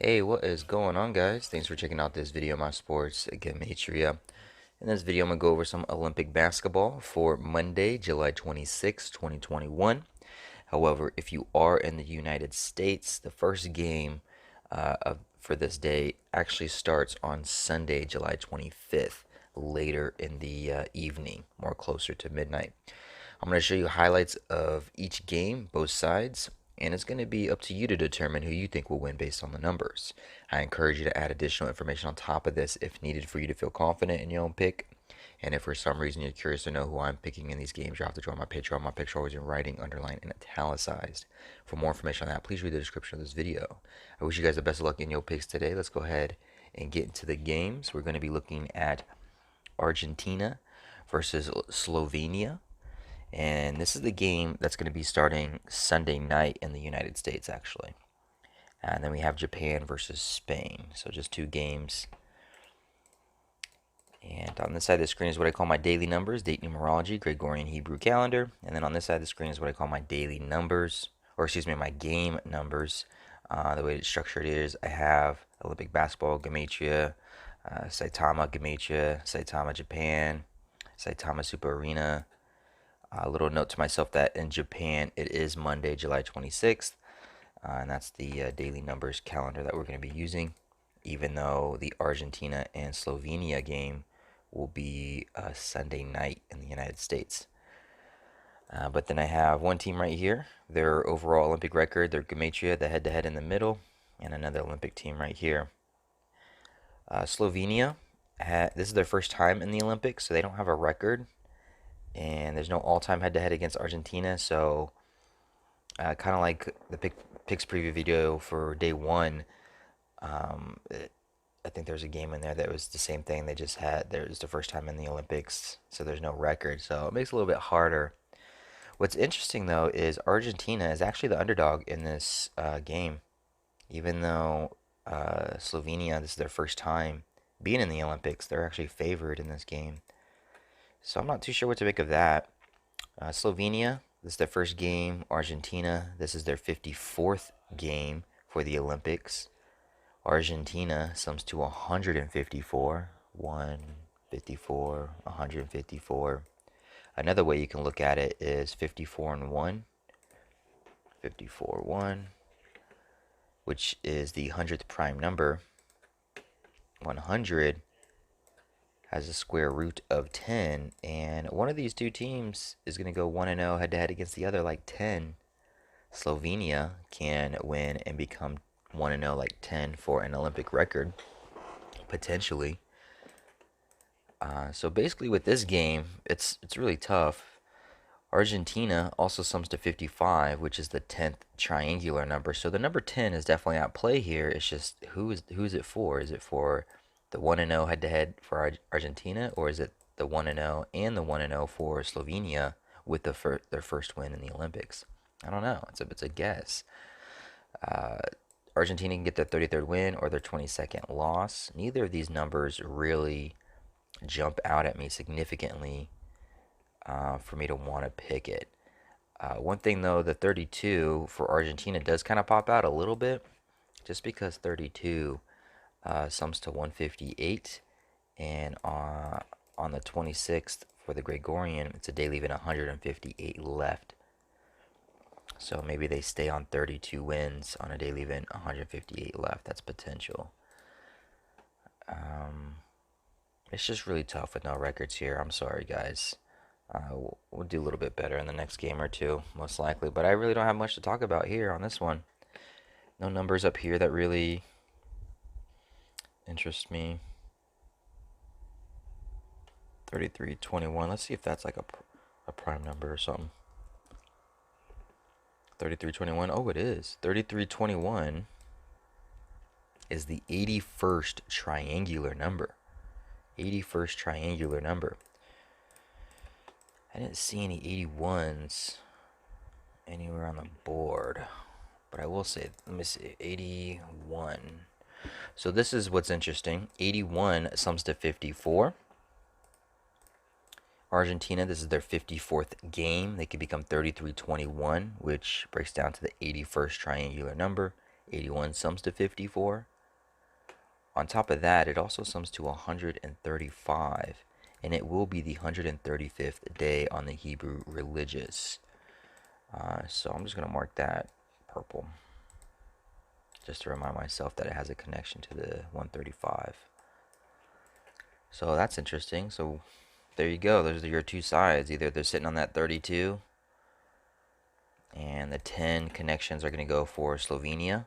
Hey, what is going on, guys? Thanks for checking out this video of my sports, Gematria. In this video, I'm going to go over some Olympic basketball for Monday, July 26, 2021. However, if you are in the United States, the first game for this day actually starts on Sunday, July 25th, later in the evening, more closer to midnight. I'm going to show you highlights of each game, both sides, and it's going to be up to you to determine who you think will win based on the numbers. I encourage you to add additional information on top of this if needed for you to feel confident in your own pick. And if for some reason you're curious to know who I'm picking in these games, you have to join my Patreon. My picture always in writing, underlined, and italicized. For more information on that, please read the description of this video. I wish you guys the best of luck in your picks today. Let's go ahead and get into the games. We're going to be looking at Argentina versus Slovenia. And this is the game that's going to be starting Sunday night in the United States, actually. And then we have Japan versus Spain. So just two games. And on this side of the screen is what I call my daily numbers, date numerology, Gregorian Hebrew calendar. And then on this side of the screen is what I call my daily numbers, or excuse me, my game numbers. The way it's structured is I have Olympic basketball, Gematria, Saitama, Gematria, Saitama, Japan, Saitama Super Arena. A little note to myself that in Japan it is Monday, July 26th, and that's the daily numbers calendar that we're going to be using, even though the Argentina and Slovenia game will be Sunday night in the United States. But then I have one team right here, their overall Olympic record, their Gematria, the head-to-head in the middle, and another Olympic team right here. Slovenia, this is their first time in the Olympics, so they don't have a record. And there's no all-time head-to-head against Argentina, so kind of like the picks preview video for day one. I think there's a game in there that was the same thing. They just had there's the first time in the Olympics, so there's no record, so it makes it a little bit harder. What's interesting though is Argentina is actually the underdog in this game, even though Slovenia, this is their first time being in the Olympics. They're actually favored in this game. So I'm not too sure what to make of that. Slovenia, this is their first game. Argentina, this is their 54th game for the Olympics. Argentina sums to 154. 154, 154. Another way you can look at it is 54 and 1. 54, 1, which is the 100th prime number. 100 has a square root of 10, and one of these two teams is going to go 1-0 head to head against the other like 10. Slovenia can win and become 1-0 like 10 for an Olympic record, potentially. So basically with this game, it's really tough. Argentina also sums to 55, which is the 10th triangular number. So the number 10 is definitely at play here. It's just who is it for? Is it for the 1-0 head-to-head for Argentina, or is it the 1-0 and the 1-0 for Slovenia with their first win in the Olympics? I don't know. It's a guess. Argentina can get their 33rd win or their 22nd loss. Neither of these numbers really jump out at me significantly for me to want to pick it. One thing though, the 32 for Argentina does kind of pop out a little bit, just because 32 sums to 158, and on the 26th for the Gregorian, it's a day leaving 158 left. So maybe they stay on 32 wins on a day leaving 158 left. That's potential. It's just really tough with no records here. I'm sorry, guys. We'll do a little bit better in the next game or two, most likely. But I really don't have much to talk about here on this one. No numbers up here that really interest me. 33-21. Let's see if that's like a prime number or something. 33-21. Oh, it is. 33-21 is the 81st triangular number. 81st triangular number. I didn't see any 81s anywhere on the board. But I will say, let me see, 81. So this is what's interesting. 81 sums to 54. Argentina, this is their 54th game. They could become 33-21, which breaks down to the 81st triangular number. 81 sums to 54. On top of that, it also sums to 135, and it will be the 135th day on the Hebrew religious. So I'm just going to mark that purple, just to remind myself that it has a connection to the 135. So that's interesting. So there you go. Those are your two sides. Either they're sitting on that 32, and the 10 connections are going to go for Slovenia,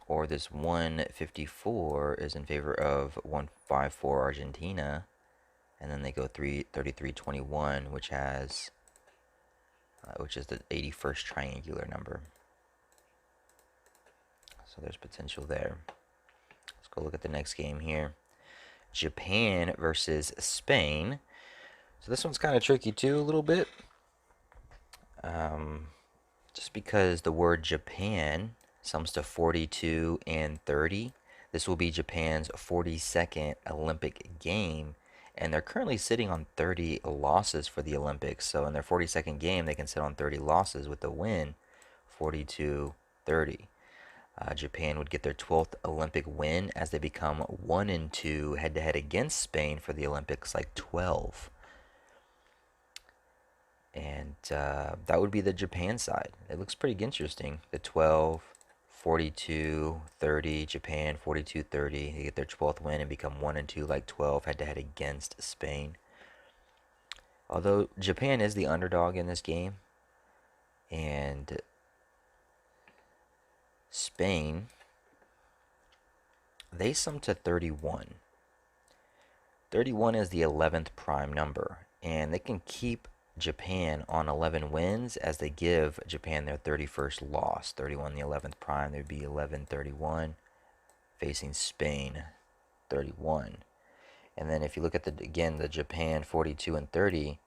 or this 154 is in favor of 154 Argentina, and then they go 3321, which is the 81st triangular number. So there's potential there. Let's go look at the next game here. Japan versus Spain. So this one's kind of tricky too, a little bit. Just because the word Japan sums to 42 and 30. This will be Japan's 42nd Olympic game, and they're currently sitting on 30 losses for the Olympics. So in their 42nd game, they can sit on 30 losses with the win 42-30. Japan would get their 12th Olympic win as they become 1-2 head to head against Spain for the Olympics, like 12. And that would be the Japan side. It looks pretty interesting. The 12, 42, 30, Japan 42-30. They get their 12th win and become 1-2, like 12 head to head against Spain. Although Japan is the underdog in this game, and Spain, they sum to 31. 31 is the 11th prime number, and they can keep Japan on 11 wins as they give Japan their 31st loss. 31 the 11th prime, there'd be 11-31 facing Spain 31. And then if you look at the Japan 42 and 30,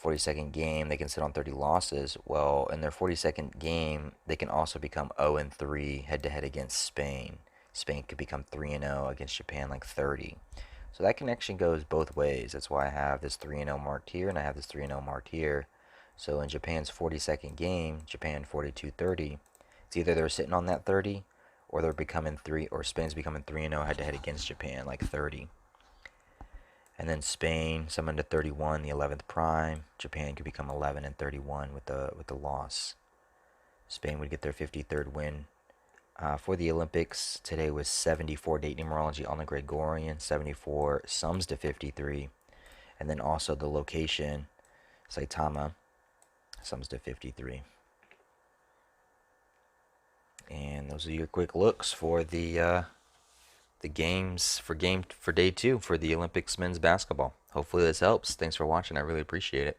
42nd game, they can sit on 30 losses. Well, in their 42nd game, they can also become 0-3 head to head against Spain. Spain could become 3-0 against Japan, like 30. So that connection goes both ways. That's why I have this 3-0 marked here and I have this 3-0 marked here. So in Japan's 42nd game, Japan 42-30, it's either they're sitting on that 30 or they're becoming 3 or Spain's becoming 3-0 head to head against Japan, like 30. And then Spain summoned to 31, the 11th prime. Japan could become 11-31 with the loss. Spain would get their 53rd win. For the Olympics, today was 74 date numerology on the Gregorian. 74 sums to 53. And then also the location, Saitama, sums to 53. And those are your quick looks for the games for day 2 for the Olympics men's basketball. Hopefully this helps. Thanks for watching. I really appreciate it.